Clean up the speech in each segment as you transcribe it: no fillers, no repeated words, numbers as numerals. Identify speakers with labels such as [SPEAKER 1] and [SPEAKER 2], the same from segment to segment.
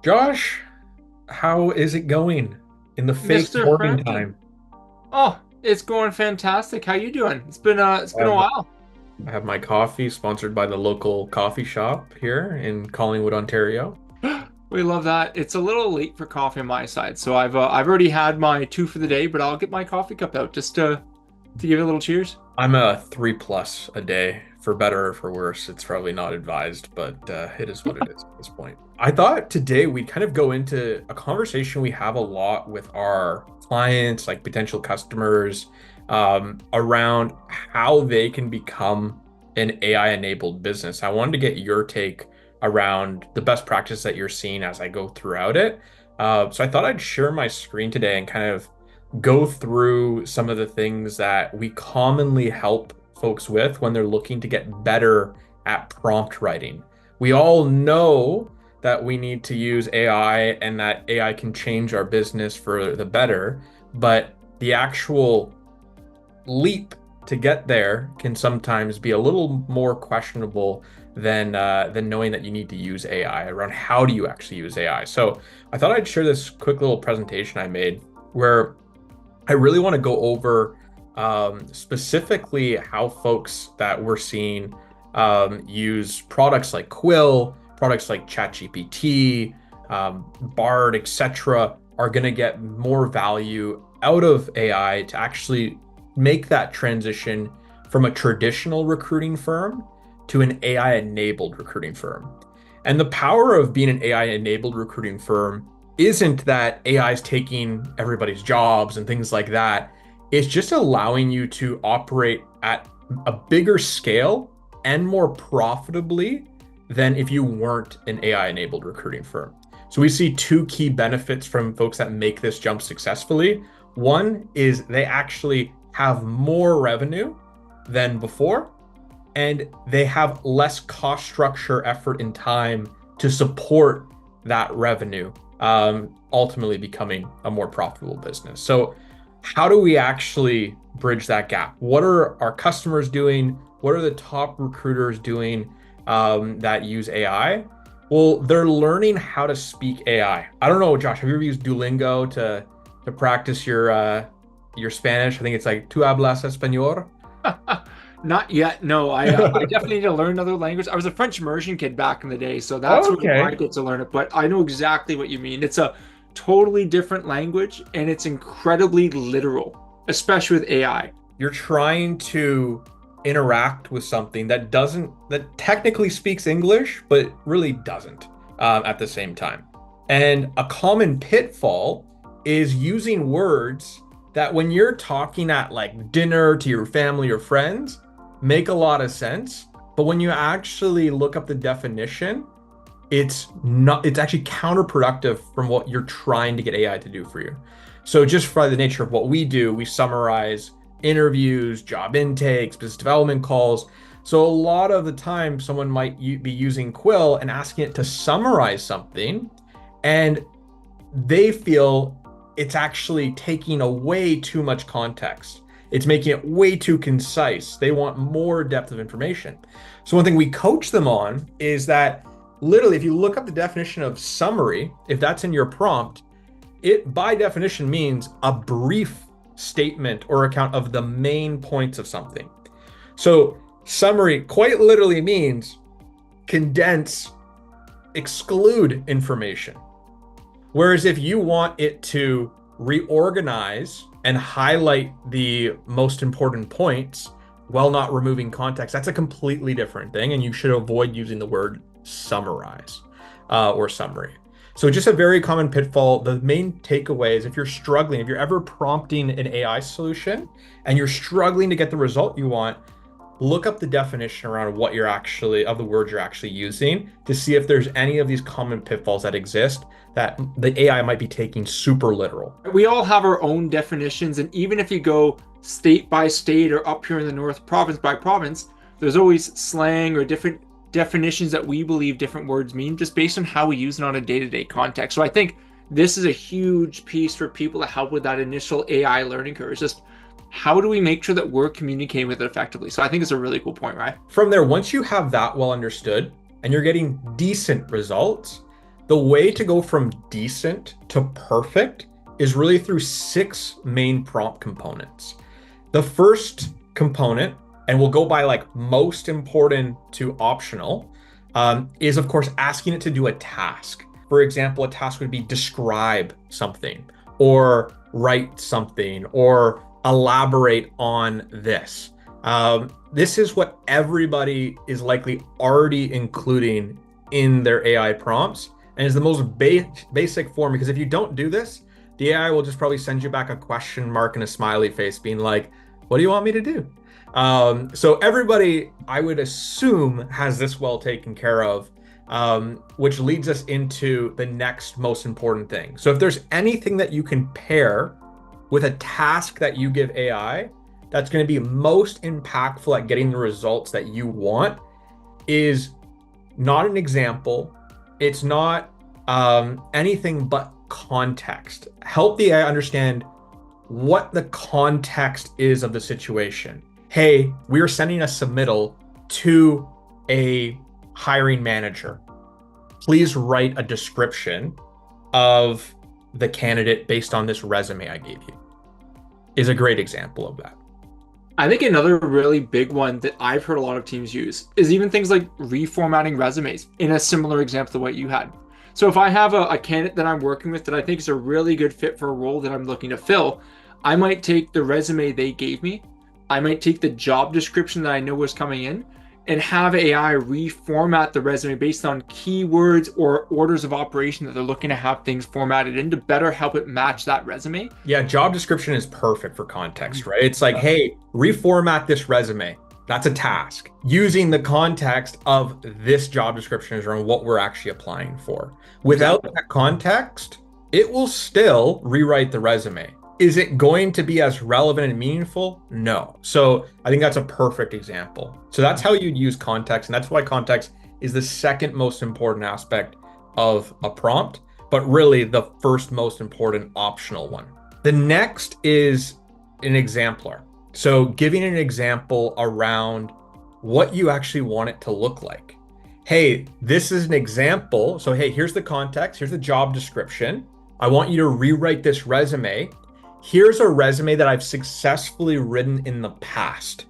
[SPEAKER 1] Josh, how is it going in the fake
[SPEAKER 2] Mr.
[SPEAKER 1] morning
[SPEAKER 2] Frampton.
[SPEAKER 1] time?
[SPEAKER 2] Oh, it's going fantastic. How you doing? It's
[SPEAKER 1] I
[SPEAKER 2] been a
[SPEAKER 1] have my,
[SPEAKER 2] while.
[SPEAKER 1] I have my coffee sponsored by the local coffee shop here in Collingwood, Ontario.
[SPEAKER 2] We love that. It's a little late for coffee on my side, so I've already had my two for the day, but I'll get my coffee cup out just to give it a little cheers.
[SPEAKER 1] I'm a 3+ a day, for better or for worse. It's probably not advised, but it is what it is at this point. I thought today we'd kind of go into a conversation we have a lot with our clients, like potential customers, around how they can become an AI-enabled business. I wanted to get your take around the best practice that you're seeing as I go throughout it. So I thought I'd share my screen today and kind of go through some of the things that we commonly help folks with when they're looking to get better at prompt writing. We all know that we need to use AI and that AI can change our business for the better, but the actual leap to get there can sometimes be a little more questionable than knowing that you need to use AI around how do you actually use AI. So I thought I'd share this quick little presentation I made where I really want to go over specifically how folks that we're seeing use products like Quil, products like ChatGPT, Bard, etc., are going to get more value out of AI to actually make that transition from a traditional recruiting firm to an AI-enabled recruiting firm. And the power of being an AI-enabled recruiting firm isn't that AI is taking everybody's jobs and things like that. It's just allowing you to operate at a bigger scale and more profitably than if you weren't an AI enabled recruiting firm. So we see two key benefits from folks that make this jump successfully. One is they actually have more revenue than before, and they have less cost structure, effort, and time to support that revenue, ultimately becoming a more profitable business. So, how do we actually bridge that gap? What are our customers doing? What are the top recruiters doing that use AI? Well, they're learning how to speak AI. I don't know, Josh. Have you ever used Duolingo to practice your Spanish? I think it's like "Tu hablas español."
[SPEAKER 2] Not yet. No, I definitely need to learn another language. I was a French immersion kid back in the day, so that's where I
[SPEAKER 1] Okay.
[SPEAKER 2] get to learn it. But I know exactly what you mean. It's a totally different language, and it's incredibly literal, especially with AI.
[SPEAKER 1] You're trying to interact with something that technically speaks English, but really doesn't at the same time. And a common pitfall is using words that when you're talking at like dinner to your family or friends make a lot of sense, but when you actually look up the definition, it's actually counterproductive from what you're trying to get AI to do for you. So just by the nature of what we do, we summarize interviews, job intakes, business development calls. So a lot of the time someone might be using Quill and asking it to summarize something, and they feel it's actually taking away too much context. It's making it way too concise. They want more depth of information. So one thing we coach them on is that literally, if you look up the definition of summary, if that's in your prompt, it by definition means a brief statement or account of the main points of something. So summary quite literally means condense, exclude information. Whereas if you want it to reorganize and highlight the most important points while not removing context, that's a completely different thing. And you should avoid using the word summarize or summary. So just a very common pitfall. The main takeaway is if you're struggling, if you're ever prompting an AI solution and you're struggling to get the result you want, look up the definition around what you're actually of the words you're actually using to see if there's any of these common pitfalls that exist that the AI might be taking super literal.
[SPEAKER 2] We all have our own definitions, and even if you go state by state or up here in the north, province by province, there's always slang or different definitions that we believe different words mean just based on how we use it on a day-to-day context. So I think this is a huge piece for people to help with that initial AI learning curve. It's just how do we make sure that we're communicating with it effectively? So I think it's a really cool point, right?
[SPEAKER 1] From there, once you have that well understood and you're getting decent results, The way to go from decent to perfect is really through six main prompt components. The first component, and we'll go by like most important to optional, is of course asking it to do a task. For example, a task would be describe something, or write something, or elaborate on this. This is what everybody is likely already including in their AI prompts, and is the most basic form, because if you don't do this, the AI will just probably send you back a question mark and a smiley face being like, what do you want me to do? So everybody, I would assume, has this well taken care of, which leads us into the next most important thing. So if there's anything that you can pair with a task that you give AI that's going to be most impactful at getting the results that you want, is not an example. It's not anything but context. Help the AI understand what the context is of the situation. Hey, we're sending a submittal to a hiring manager. Please write a description of the candidate based on this resume I gave you. Is a great example of that.
[SPEAKER 2] I think another really big one that I've heard a lot of teams use is even things like reformatting resumes in a similar example to what you had. So if I have a candidate that I'm working with that I think is a really good fit for a role that I'm looking to fill, I might take the resume they gave me, I might take the job description that I know was coming in, and have AI reformat the resume based on keywords or orders of operation that they're looking to have things formatted in to better help it match that resume.
[SPEAKER 1] Yeah, job description is perfect for context, right? It's like, hey, reformat this resume. That's a task. Using the context of this job description is around what we're actually applying for. Without that context, it will still rewrite the resume. Is it going to be as relevant and meaningful? No. So I think that's a perfect example. So that's how you'd use context. And that's why context is the second most important aspect of a prompt, but really the first most important optional one. The next is an exemplar. So giving an example around what you actually want it to look like. Hey, this is an example. So, hey, here's the context. Here's the job description. I want you to rewrite this resume. Here's a resume that I've successfully written in the past.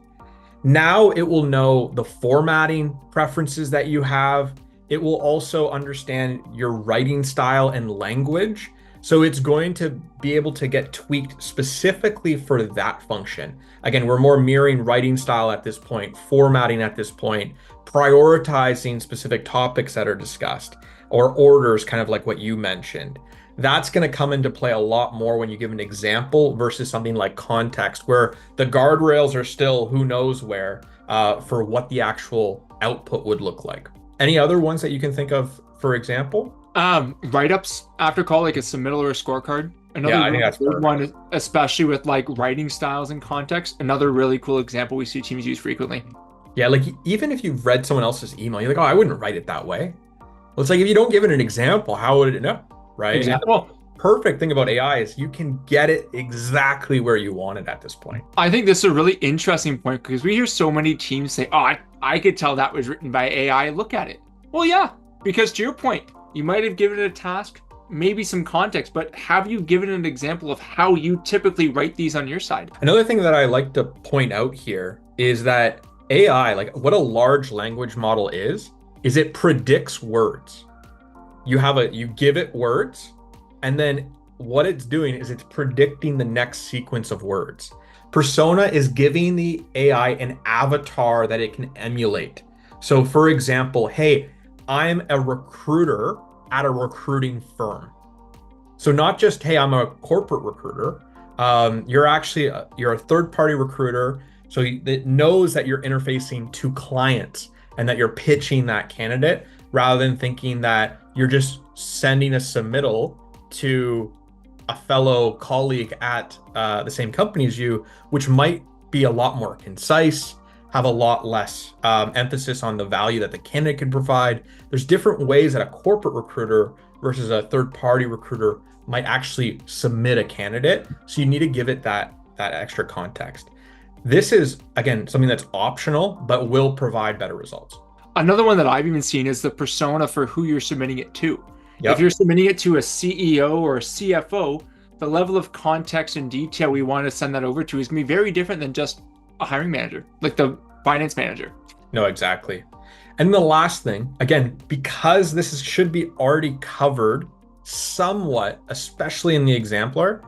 [SPEAKER 1] Now it will know the formatting preferences that you have. It will also understand your writing style and language. So it's going to be able to get tweaked specifically for that function. Again, we're more mirroring writing style at this point, formatting at this point, prioritizing specific topics that are discussed, or orders, kind of like what you mentioned. That's going to come into play a lot more when you give an example versus something like context, where the guardrails are still who knows where for what the actual output would look like. Any other ones that you can think of, for example?
[SPEAKER 2] Write-ups after call, like a submittal or a scorecard. Another
[SPEAKER 1] Yeah, I think that's perfect.
[SPEAKER 2] one, especially with like writing styles and context. Another really cool example we see teams use frequently.
[SPEAKER 1] Yeah, like even if you've read someone else's email, you're like, oh, I wouldn't write it that way. Well, it's like if you don't give it an example, how would it know? Right? And the
[SPEAKER 2] Example.
[SPEAKER 1] perfect thing about AI is you can get it exactly where you want it at this point.
[SPEAKER 2] I think this is a really interesting point because we hear so many teams say, oh, I could tell that was written by AI. Look at it. Well, yeah, because to your point, you might have given it a task, maybe some context, but have you given an example of how you typically write these on your side?
[SPEAKER 1] Another thing that I like to point out here is that AI, like what a large language model is it predicts words. You give it words, and then what it's doing is it's predicting the next sequence of words. Persona is giving the AI an avatar that it can emulate. So for example, hey, I'm a recruiter at a recruiting firm. So not just, hey, I'm a corporate recruiter. You're a third-party recruiter. So it knows that you're interfacing to clients and that you're pitching that candidate, rather than thinking that you're just sending a submittal to a fellow colleague at the same company as you, which might be a lot more concise, have a lot less emphasis on the value that the candidate can provide. There's different ways that a corporate recruiter versus a third-party recruiter might actually submit a candidate. So you need to give it that extra context. This is, again, something that's optional, but will provide better results.
[SPEAKER 2] Another one that I've even seen is the persona for who you're submitting it to. If
[SPEAKER 1] Yep.
[SPEAKER 2] you're submitting it to a CEO or a CFO, the level of context and detail we want to send that over to is going to be very different than just a hiring manager, like the finance manager.
[SPEAKER 1] No, exactly. And the last thing, again, because should be already covered somewhat, especially in the exemplar,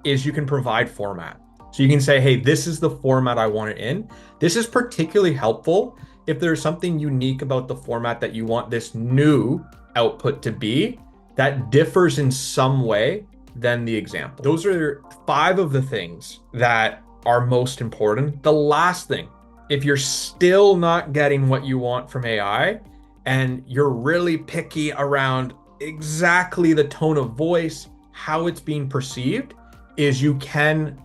[SPEAKER 1] is you can provide format. So you can say, hey, this is the format I want it in. This is particularly helpful if there's something unique about the format that you want this new output to be that differs in some way than the example. Those are 5 of the things that are most important. The last thing, if you're still not getting what you want from AI and you're really picky around exactly the tone of voice, how it's being perceived, is you can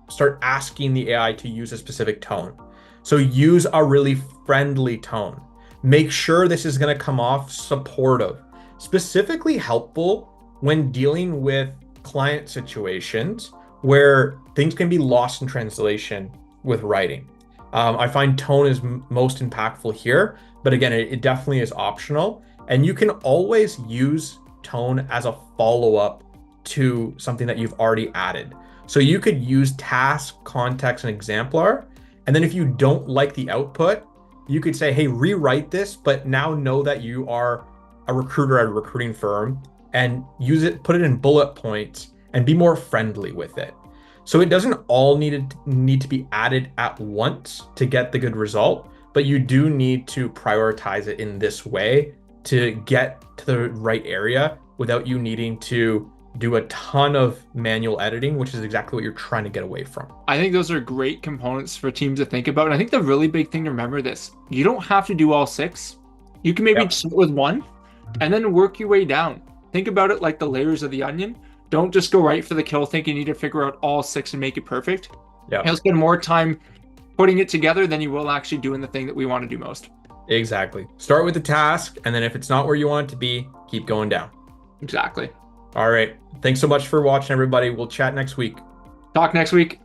[SPEAKER 1] start asking the AI to use a specific tone. So use a really friendly tone. Make sure this is going to come off supportive, specifically helpful when dealing with client situations where things can be lost in translation with writing. I find tone is most impactful here, but again, it definitely is optional. And you can always use tone as a follow-up to something that you've already added. So you could use task, context, and exemplar. And then if you don't like the output, you could say, hey, rewrite this, but now know that you are a recruiter at a recruiting firm and use it, put it in bullet points and be more friendly with it. So it doesn't all need to be added at once to get the good result, but you do need to prioritize it in this way to get to the right area without you needing to do a ton of manual editing, which is exactly what you're trying to get away from.
[SPEAKER 2] I think those are great components for teams to think about. And I think the really big thing to remember this, you don't have to do all 6. You can maybe
[SPEAKER 1] Yep.
[SPEAKER 2] start with 1 and then work your way down. Think about it like the layers of the onion. Don't just go right for the kill, think you need to figure out all 6 and make it perfect.
[SPEAKER 1] Yeah,
[SPEAKER 2] You'll spend more time putting it together than you will actually doing the thing that we want to do most.
[SPEAKER 1] exactly. Start with the task, and then if it's not where you want it to be, keep going down.
[SPEAKER 2] Exactly.
[SPEAKER 1] All right. Thanks so much for watching, everybody. We'll chat next week.
[SPEAKER 2] Talk next week.